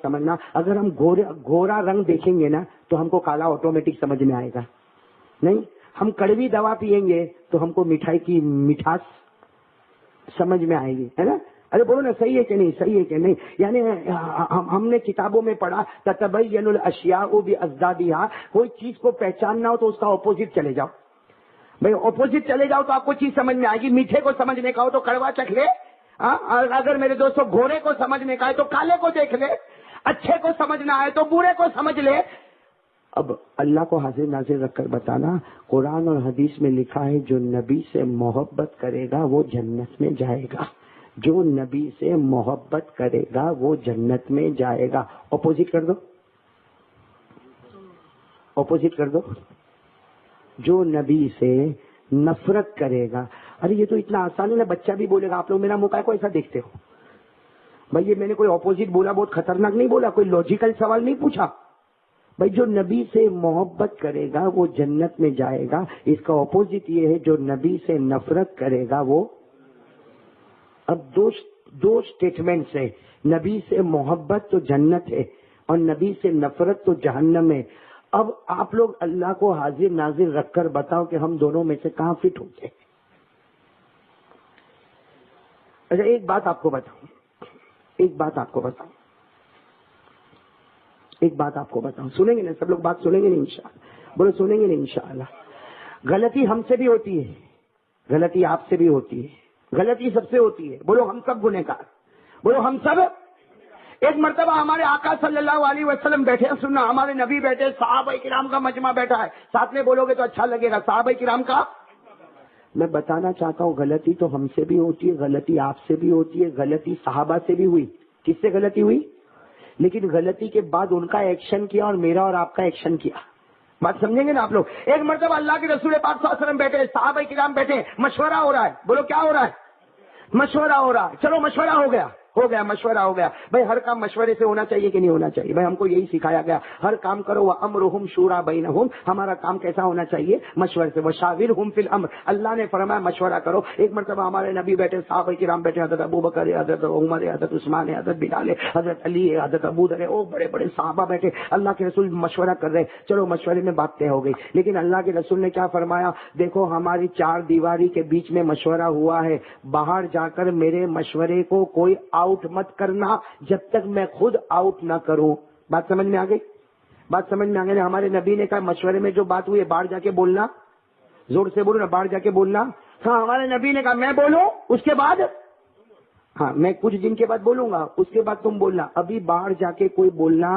سمجھنا، اگر ہم گورا رنگ دیکھیں گے نا تو ہم کو کالا آٹومیٹک سمجھ میں آئے گا، نہیں ہم کڑوی دوا پیئیں گے تو ہم کو مٹھائی کی مٹھاس سمجھ میں آئے گی، ہے نا؟ ارے بولو نا صحیح ہے کہ نہیں، صحیح ہے کہ نہیں؟ یعنی ہم نے کتابوں میں پڑھا تتبین الاشیاء بازدادها، کوئی چیز کو پہچاننا ہو تو اس کا اپوزٹ چلے جاؤ، بھائی اپوزٹ چلے جاؤ تو آپ کو چیز سمجھ میں آئے گی۔ میٹھے کو سمجھنے کا ہو تو کڑوا چکھ لے، اور اگر میرے دوستوں گھوڑے کو سمجھنے کا ہے تو کالے کو دیکھ لے، اچھے کو سمجھنا ہے تو برے کو سمجھ لے۔ اب اللہ کو حاضر ناظر رکھ کر بتانا، قرآن اور حدیث میں لکھا ہے جو نبی سے محبت کرے گا وہ جنت میں جائے گا، جو نبی سے محبت کرے گا وہ جنت میں جائے گا۔ اپوزٹ کر دو، اپوزٹ کر دو، جو نبی سے نفرت کرے گا۔ ارے یہ تو اتنا آسان ہے نا، بچہ بھی بولے گا۔ آپ لوگ میرا منہ کو ایسا دیکھتے ہو؟ بھائی یہ میں نے کوئی اپوزٹ بولا، بہت خطرناک نہیں بولا، کوئی لاجیکل سوال نہیں پوچھا۔ بھائی جو نبی سے محبت کرے گا وہ جنت میں جائے گا، اس کا اپوزٹ یہ ہے جو نبی سے نفرت کرے گا وہ۔ اب دو سٹیٹمنٹس ہیں، نبی سے محبت تو جنت ہے اور نبی سے نفرت تو جہنم ہے۔ اب آپ لوگ اللہ کو حاضر ناظر رکھ کر بتاؤ کہ ہم دونوں میں سے کہاں فٹ ہوتے ہیں۔ اچھا ایک بات آپ کو بتاؤں، سنیں گے نا سب لوگ؟ بات سنیں گے نا انشاءاللہ؟ بولو سنیں گے نا انشاءاللہ؟ غلطی ہم سے بھی ہوتی ہے، غلطی آپ سے بھی ہوتی ہے، غلطی سب سے ہوتی ہے۔ بولو ہم سب گنہگار، بولو ہم سب۔ ایک مرتبہ ہمارے آقا صلی اللہ علیہ وسلم بیٹھے، سننا، ہمارے نبی بیٹھے، صحابہ کرام کا مجمع بیٹھا ہے، ساتھ میں بولو گے تو اچھا لگے گا، صحابہ کرام کا۔ میں بتانا چاہتا ہوں غلطی تو ہم سے بھی ہوتی ہے، غلطی آپ سے بھی ہوتی ہے، غلطی صحابہ سے بھی ہوئی۔ کس سے غلطی ہوئی؟ لیکن غلطی کے بعد ان کا ایکشن کیا اور میرا اور آپ کا ایکشن کیا۔ بات سمجھیں گے نا آپ لوگ؟ ایک مرتبہ اللہ کے رسول پاک صلی اللہ علیہ وسلم بیٹھے، صحابہ کرام بیٹھے، مشورہ ہو رہا ہے۔ بولو کیا ہو رہا ہے؟ مشورہ ہو رہا ہے۔ چلو مشورہ ہو گیا، ہو گیا مشورہ ہو گیا. بھائی ہر کام مشورے سے ہونا چاہیے کہ نہیں ہونا چاہیے؟ بھائی ہم کو یہی سکھایا گیا, ہر کام کرو وَأَمْرُهُمْ شُورَىٰ بَيْنَهُمْ. ہمارا کام کیسا ہونا چاہیے؟ مشورے سے. وَشَاوِرْهُمْ فِي الْأَمْرِ. اللہ نے فرمایا مشورہ کرو. ایک مرتبہ ہمارے نبی بیٹھے, صحابہ کرام بیٹھے, حضرت ابو بکر ہے, حضرت عمر ہے, حضرت عثمان ہے, حضرت بلال ہے, حضرت علی ہے, حضرت ابو ذر ہے, وہ بڑے بڑے صحابہ بیٹھے. اللہ کے رسول مشورہ کر رہے. چلو مشورے میں بات طے ہو گئی, لیکن اللہ کے رسول نے کیا فرمایا؟ دیکھو ہماری چار دیواری کے بیچ میں مشورہ ہوا ہے, باہر جا کر میرے مشورے کو کوئی آؤٹ مت کرنا جب تک میں خود آؤٹ نہ کروں. بات سمجھ میں آ گئی؟ بات سمجھ میں آ گئی. ہمارے نبی نے کہا مشورے میں جو بات ہوئی ہے باہر جا کے بولنا. زور سے بولو نا, باہر جا کے بولنا. ہاں ہمارے نبی نے کہا میں بولوں اس کے بعد, ہاں میں کچھ دن کے بعد بولوں گا, اس کے بعد تم بولنا, ابھی باہر جا کے کوئی بولنا.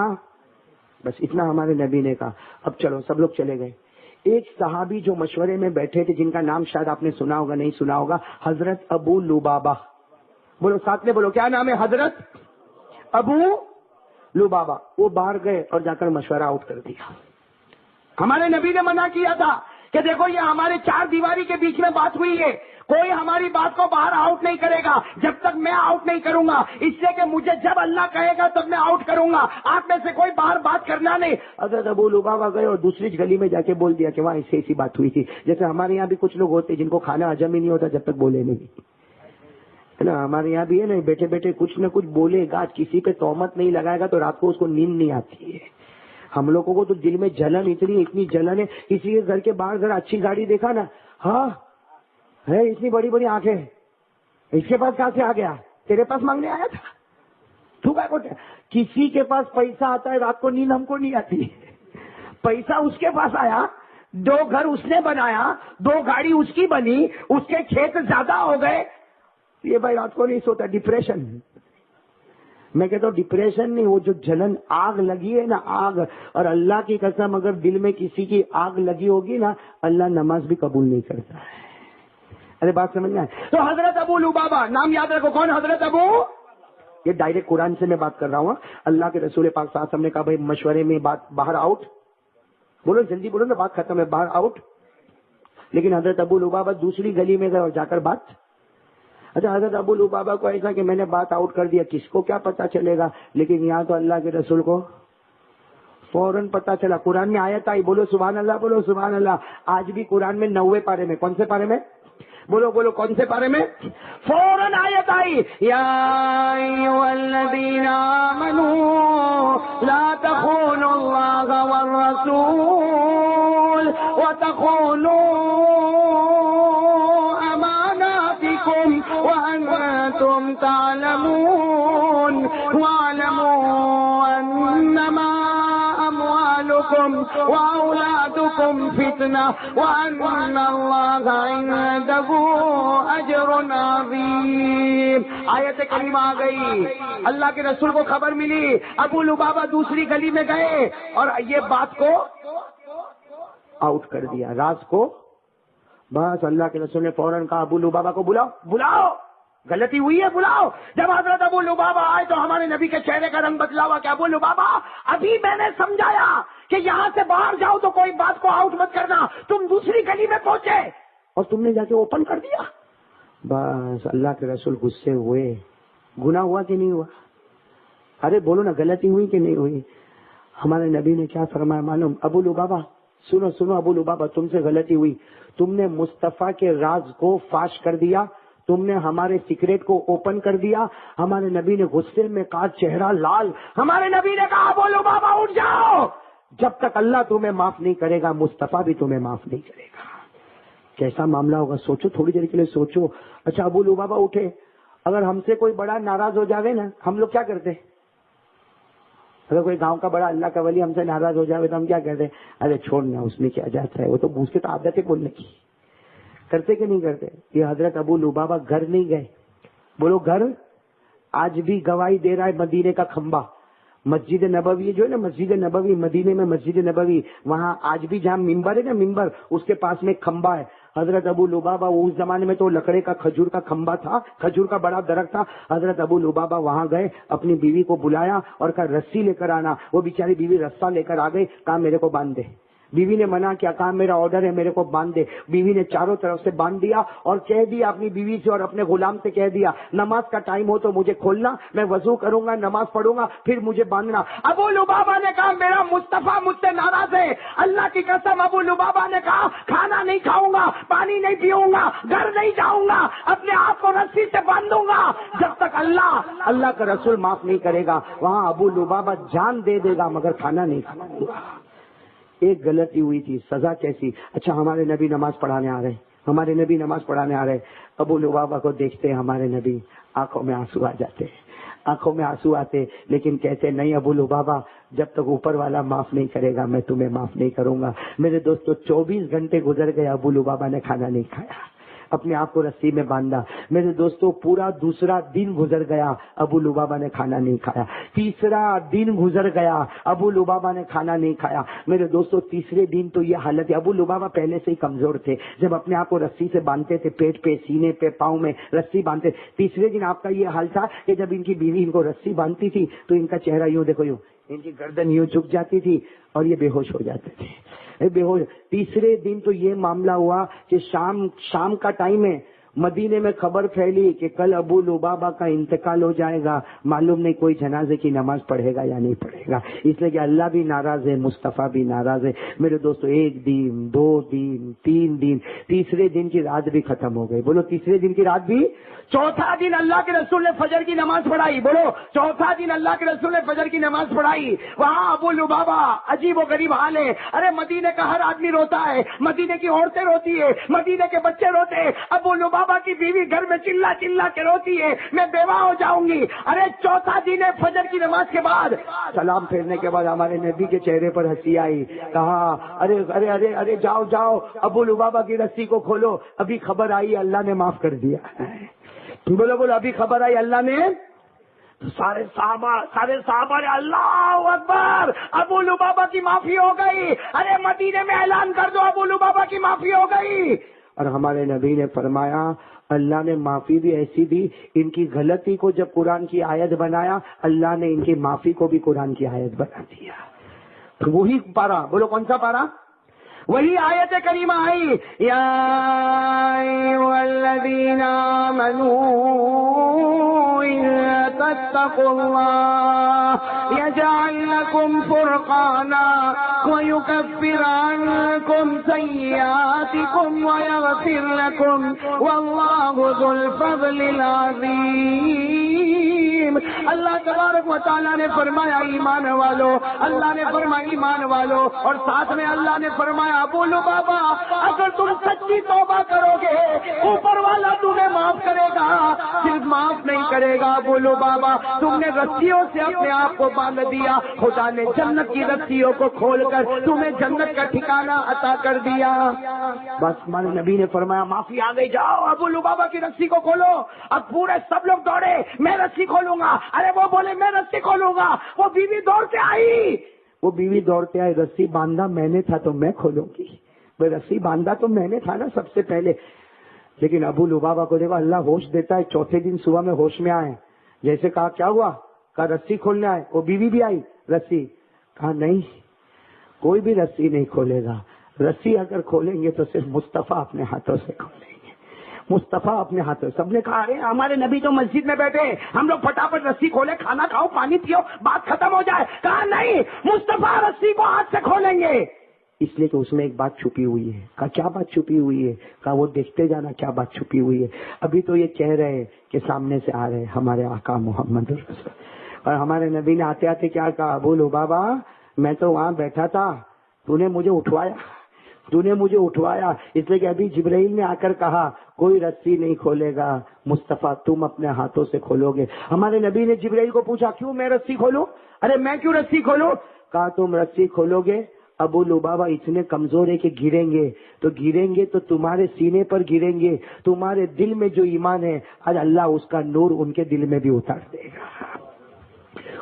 بس اتنا ہمارے نبی نے کہا. اب چلو سب لوگ چلے گئے. ایک صحابی جو مشورے میں بیٹھے تھے, جن کا نام شاید آپ نے سنا ہوگا نہیں سنا ہوگا, حضرت ابو لبابہ. بولو ساتھ میں بولو, کیا نام ہے؟ حضرت ابو لبابہ. وہ باہر گئے اور جا کر مشورہ آؤٹ کر دیا. ہمارے نبی نے منع کیا تھا کہ دیکھو یہ ہمارے چار دیواری کے بیچ میں بات ہوئی ہے, کوئی ہماری بات کو باہر آؤٹ نہیں کرے گا جب تک میں آؤٹ نہیں کروں گا, اس سے کہ مجھے جب اللہ کہے گا تب میں آؤٹ کروں گا, آپ میں سے کوئی باہر بات کرنا نہیں. حضرت ابو لبابہ گئے اور دوسری گلی میں جا کے بول دیا کہ وہاں ایسی بات ہوئی تھی. جیسے ہمارے یہاں بھی کچھ لوگ ہوتے جن کو کھانا ہجم ہی نہیں ہوتا جب تک بولے نہیں, ہے نا. ہمارے یہاں بھی ہے نا, بیٹھے بیٹھے کچھ نہ کچھ بولے گا, کسی پہ تہمت نہیں لگائے گا تو رات کو اس کو نیند نہیں آتی ہے. ہم لوگوں کو تو دل میں جلن اتنی جلن ہے. کسی کے گھر کے باہر ذرا اچھی گاڑی دیکھا نا, ہاں ہے اتنی بڑی بڑی آنکھیں, اس کے پاس کہاں سے آ گیا؟ تیرے پاس مانگنے آیا تھا تو کیا کو. کسی کے پاس پیسہ آتا ہے رات کو نیند ہم کو نہیں آتی. پیسہ اس کے پاس آیا, 2 گھر اس نے بنایا, 2 گاڑی اس کی بنی, اس کے کھیت زیادہ ہو گئے, یہ بھائی رات کو نہیں سوتا. ڈپریشن. میں کہتا ہوں ڈپریشن نہیں, وہ جو جلن آگ لگی ہے نا, آگ. اور اللہ کی قسم اگر دل میں کسی کی آگ لگی ہوگی نا, اللہ نماز بھی قبول نہیں کرتا ہے. ارے بات سمجھ میں آئے؟ تو حضرت ابو لبابہ, نام یاد رکھو کون؟ حضرت ابو. یہ ڈائریکٹ قرآن سے میں بات کر رہا ہوں. اللہ کے رسول پاک صلی اللہ علیہ وسلم نے کہا بھائی مشورے میں بات باہر آؤٹ. بولو جلدی بولو نا, بات ختم ہے, باہر آؤٹ. لیکن حضرت ابو لبابہ دوسری گلی میں گئے اور جا کر بات. اچھا حضرت ابو لبابہ کو ایسا کہ میں نے بات آؤٹ کر دیا, کس کو کیا پتا چلے گا, لیکن یہاں تو اللہ کے رسول کو فوراً پتا چلا. قرآن میں آیت آئی, بولو سبحان اللہ, بولو سبحان اللہ. آج بھی قرآن میں 90 پارے میں, کون سے پارے میں؟ بولو بولو کون سے پارے میں؟ فوراً آیت آئی, یا ایھا الذین آمنوا لا تخونوا اللہ والرسول وتخونوا وأنتم تعلمون واعلموا أنما أموالكم وأولادكم فتنة وأن الله عنده أجر عظيم. آیت کریمہ آ گئی, اللہ کے رسول کو خبر ملی, ابو لبابہ دوسری گلی میں گئے اور یہ بات کو آؤٹ کر دیا, راز کو. بس اللہ کے رسول نے فوراً کہا ابو لبابہ کو بلاؤ, بلاؤ, غلطی ہوئی ہے بلاؤ. جب حضرت ابو لبابہ آئے تو ہمارے نبی کے چہرے کا رنگ بدلا ہوا کہ ابو لبابہ ابھی میں نے سمجھایا کہ یہاں سے باہر جاؤ تو کوئی بات کو آؤٹ مت کرنا, تم دوسری گلی میں پہنچے اور تم نے جا کے اوپن کر دیا. بس اللہ کے رسول غصے ہوئے. گناہ ہوا کہ نہیں ہوا؟ ارے بولو نا, غلطی ہوئی کہ نہیں ہوئی؟ ہمارے نبی نے کیا فرمایا معلوم؟ ابو لبابہ سنو سنو, ابو لبابہ تم سے غلطی ہوئی, تم نے مصطفیٰ کے راز کو فاش کر دیا, تم نے ہمارے سیکریٹ کو اوپن کر دیا. ہمارے نبی نے غصے میں کہا, چہرہ لال. ہمارے نبی نے کہا ابو لبابہ اٹھ جاؤ, جب تک اللہ تمہیں معاف نہیں کرے گا مصطفیٰ بھی تمہیں معاف نہیں کرے گا. کیسا معاملہ ہوگا سوچو, تھوڑی دیر کے لیے سوچو. اچھا ابو لبابہ اٹھے, اگر ہم سے کوئی بڑا ناراض ہو جاوے نا, ہم لوگ کیا کرتے؟ اگر کوئی گاؤں کا بڑا اللہ کا ولی ہم سے ناراض ہو جائے تو ہم کیا کہتے ہیں؟ ارے چھوڑنا, اس میں کیا جاتا ہے, وہ تو اس کی تو عادت ہے بولنے کی. کرتے کہ نہیں کرتے؟ یہ حضرت ابو لبابہ گھر نہیں گئے. بولو گھر. آج بھی گواہی دے رہا ہے مدینے کا کھمبا, مسجد نبوی جو ہے نا, مسجد نبوی مدینے میں, مسجد نبوی وہاں آج بھی جہاں ممبر ہے نا, ممبر اس کے پاس میں کھمبا ہے. حضرت ابو لبابہ, اس زمانے میں تو لکڑے کا کھجور کا کھمبا تھا, کھجور کا بڑا درخت تھا. حضرت ابو لبابہ وہاں گئے, اپنی بیوی کو بلایا اور کہا رسی لے کر آنا. وہ بیچاری بیوی رسہ لے کر آ گئی, کہا میرے کو باندھ دے. بیوی نے منع کیا، کہا میرا آرڈر ہے میرے کو باندھ دے. بیوی نے چاروں طرف سے باندھ دیا اور کہہ دیا اپنی بیوی سے اور اپنے غلام سے کہہ دیا نماز کا ٹائم ہو تو مجھے کھولنا، میں وضو کروں گا، نماز پڑھوں گا، پھر مجھے باندھنا. ابو لبابہ نے کہا میرا مصطفیٰ مجھ سے ناراض ہے. اللہ کی قسم ابو لبابہ نے کہا کھانا نہیں کھاؤں گا، پانی نہیں پیوں گا، گھر نہیں جاؤں گا، اپنے آپ کو رسی سے باندھوں گا جب تک اللہ کا رسول معاف نہیں کرے گا. وہاں ابو لبابہ جان دے دے گا مگر کھانا نہیں کھاؤں گا. ایک غلطی ہوئی تھی، سزا کیسی؟ اچھا ہمارے نبی نماز پڑھانے آ رہے، ہمارے نبی نماز پڑھانے آ رہے. ابو لبابہ کو دیکھتے ہمارے نبی، آنکھوں میں آنسو آ جاتے، آنکھوں میں آنسو آتے، لیکن کہتے نہیں ابو لبابہ جب تک اوپر والا معاف نہیں کرے گا میں تمہیں معاف نہیں کروں گا. میرے دوستو 24 گھنٹے گزر گئے، ابو لبابہ نے کھانا نہیں کھایا، اپنے آپ کو رسی میں باندھا. میرے دوستو پورا دوسرا دن گزر گیا، ابو لبابہ نے کھانا نہیں کھایا. تیسرا دن گزر گیا، ابو لبابہ نے کھانا نہیں کھایا. میرے دوستو تیسرے دن تو یہ حالت ہے. ابو لبابہ پہلے سے ہی کمزور تھے، جب اپنے آپ کو رسی سے باندھتے تھے، پیٹ پہ، سینے پہ، پاؤں میں رسی باندھتے. تیسرے دن آپ کا یہ حال تھا کہ جب ان کی بیوی ان کو رسی باندھتی تھی تو ان کا چہرہ یوں دیکھو، یوں ان کی گردن یوں جھک جاتی تھی اور یہ بے ہوش ہو جاتے تھے، بے ہوش. تیسرے دن تو یہ معاملہ ہوا کہ شام کا ٹائم ہے، مدینے میں خبر پھیلی کہ کل ابو لبابہ کا انتقال ہو جائے گا، معلوم نہیں کوئی جنازے کی نماز پڑھے گا یا نہیں پڑھے گا. اس لیے کہ اللہ بھی ناراض ہے، مصطفیٰ بھی ناراض ہے. میرے دوستو 1 دن 2 دن 3 دن، تیسرے دن کی رات بھی ختم ہو گئی. بولو تیسرے دن کی رات بھی. چوتھا دن اللہ کے رسول نے فجر کی نماز پڑھائی. بولو چوتھا دن اللہ کے رسول نے فجر کی نماز پڑھائی. وہاں ابو لبابہ عجیب و غریب حال ہے. ارے مدینے کا ہر آدمی روتا ہے، مدینے کی عورتیں روتی ہے، مدینے کے بچے روتے ہیں. ابو لبابہ کی بیوی گھر میں چلا چلا کے روتی ہے میں بیوہ ہو جاؤں گی. ارے چوتھا دن ہے، فجر کی نماز کے بعد سلام پھیرنے کے بعد ہمارے نبی کے چہرے پر ہنسی آئی. کہا ارے ارے ارے ارے جاؤ جاؤ ابو لبابہ کی رسی کو کھولو، ابھی خبر آئی اللہ نے معاف کر دیا. بولو بولو ابھی خبر آئی اللہ نے. سارے صحابہ نے اللہ اکبر، ابو لبابہ کی معافی ہو گئی. ارے مدینے میں اعلان کر دو ابو لبابہ کی معافی ہو گئی. اور ہمارے نبی نے فرمایا اللہ نے معافی بھی ایسی دی، ان کی غلطی کو جب قرآن کی آیت بنایا اللہ نے ان کی معافی کو بھی قرآن کی آیت بنا دیا. وہی پارا، بولو کون سا پارا؟ وہی آیت کریمہ آئی یا ایھا الذین آمنوا ان تتقوا اللہ یجعل لکم فرقانا ویکفر عنکم سیئاتکم ویغفر لکم واللہ ذو الفضل العظیم. اللہ تبارک و تعالیٰ نے فرمایا ایمان والو، اللہ نے فرمایا ایمان والو، اور ساتھ میں اللہ نے فرمایا ابو لبابہ اگر تم سچی توبہ کرو گے اوپر والا تمہیں معاف کرے گا. صرف معاف نہیں کرے گا ابو لبابہ، تم نے رسیوں سے اپنے آپ کو باندھ دیا، خدا نے جنت کی رسیوں کو کھول کر تمہیں جنت کا ٹھکانہ عطا کر دیا. بس ہمارے نبی نے فرمایا معافی آ گئی، جاؤ ابو لبابہ کی رسی کو کھولو. اب پورے سب لوگ دوڑے میں رسی کھولوں گا. ارے وہ بولے میں رسی کھولوں گا. وہ بیوی دوڑتے آئی، وہ بیوی دوڑتے آئی، رسی باندھا میں نے تھا تو میں کھولوں گی. بھائی رسی باندھا تو میں نے تھا نا سب سے پہلے. لیکن ابو لبابہ کو دیکھا اللہ ہوش دیتا ہے. چوتھے دن صبح میں ہوش میں آئے، جیسے کہا کیا ہوا، کہا رسی کھولنے آئے. وہ بیوی بھی آئی رسی، کہا نہیں کوئی بھی رسی نہیں کھولے گا. رسی اگر کھولیں گے تو صرف مصطفیٰ اپنے ہاتھوں سے کھولیں گے، مصطفیٰ اپنے ہاتھوں. سب نے کہا ارے ہمارے نبی تو مسجد میں بیٹھے، ہم لوگ پھٹافٹ رسی کھولے، کھانا کھاؤ، پانی پیو، بات ختم ہو جائے. کہا نہیں مصطفیٰ رسی کو ہاتھ سے کھولیں گے. اس لیے کہ اس میں ایک بات چھپی ہوئی ہے. کہا کیا بات چھپی ہوئی ہے؟ کہا وہ دیکھتے جانا کیا بات چھپی ہوئی ہے. ابھی تو یہ کہہ رہے کہ سامنے سے آ رہے ہمارے آقا محمد رسول، اور ہمارے نبی نے آتے آتے کیا کہا، ابو لبابہ میں تو وہاں بیٹھا تھا، تو نے مجھے اٹھوایا، تو نے مجھے اٹھوایا. اس لیے کہ ابھی جبرائیل نے آ کر کہا کوئی رسی نہیں کھولے گا مصطفیٰ، تم اپنے ہاتھوں سے کھولو گے. ہمارے نبی نے جبرائیل کو پوچھا کیوں میں رسی کھولوں؟ ارے میں کیوں رسی کھولوں؟ کہا تم رسی کھولو گے ابو لبابہ اتنے کمزور ہے کہ گریں گے تو تمہارے سینے پر گریں گے، تمہارے دل میں جو ایمان ہے آج اللہ اس کا نور ان کے دل میں بھی اتار دے گا.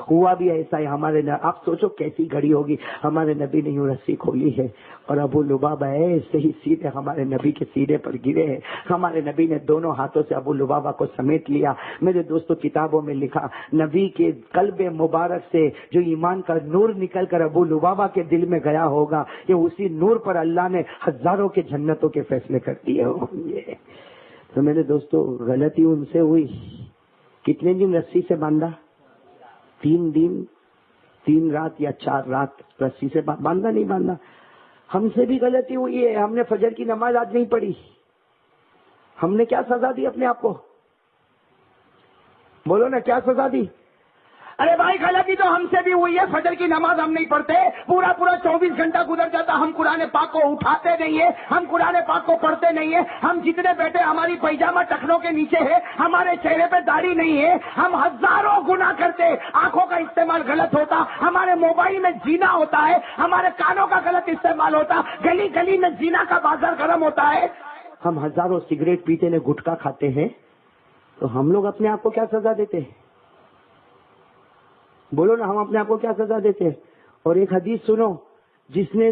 ہوا بھی ایسا ہے ہمارے آپ سوچو کیسی گھڑی ہوگی، ہمارے نبی نے یوں رسی کھولی ہے اور ابو لبابہ ایسے ہی سیدھے ہمارے نبی کے سینے پر گرے ہیں، ہمارے نبی نے دونوں ہاتھوں سے ابو لبابہ کو سمیٹ لیا۔ میرے دوستوں کتابوں میں لکھا نبی کے قلب مبارک سے جو ایمان کا نور نکل کر ابو لبابہ کے دل میں گیا ہوگا، یہ اسی نور پر اللہ نے ہزاروں کے جنتوں کے فیصلے کر دیے ہوں گے۔ تو میرے دوستوں غلطی ان سے ہوئی، کتنے دن رسی سے باندھا؟ 3 دن 3 رات یا 4 رات رسی سے باندھا، نہیں باندھا؟ ہم سے بھی غلطی ہوئی ہے، ہم نے فجر کی نماز آج نہیں پڑھی، ہم نے کیا سزا دی اپنے آپ کو؟ بولو نا کیا سزا دی؟ ارے بھائی غلطی تو ہم سے بھی ہوئی ہے، فجر کی نماز ہم نہیں پڑھتے، پورا 24 گھنٹہ گزر جاتا، ہم قرآن پاک کو اٹھاتے نہیں ہے، ہم قرآن پاک کو پڑھتے نہیں ہے، ہم جتنے بیٹھے ہماری پیجامہ ٹخنوں کے نیچے ہے، ہمارے چہرے پہ داڑھی نہیں ہے، ہم ہزاروں گناہ کرتے، آنکھوں کا استعمال غلط ہوتا، ہمارے موبائل میں زینا ہوتا ہے، ہمارے کانوں کا غلط استعمال ہوتا، گلی گلی میں زینا کا بازار گرم ہوتا ہے، ہم ہزاروں سگریٹ پیتے ہیں، گٹکا کھاتے ہیں، تو ہم لوگ اپنے آپ کو کیا سزا دیتے ہیں؟ بولو نا ہم اپنے آپ کو کیا سزا دیتے ہیں؟ اور ایک حدیث سنو، جس نے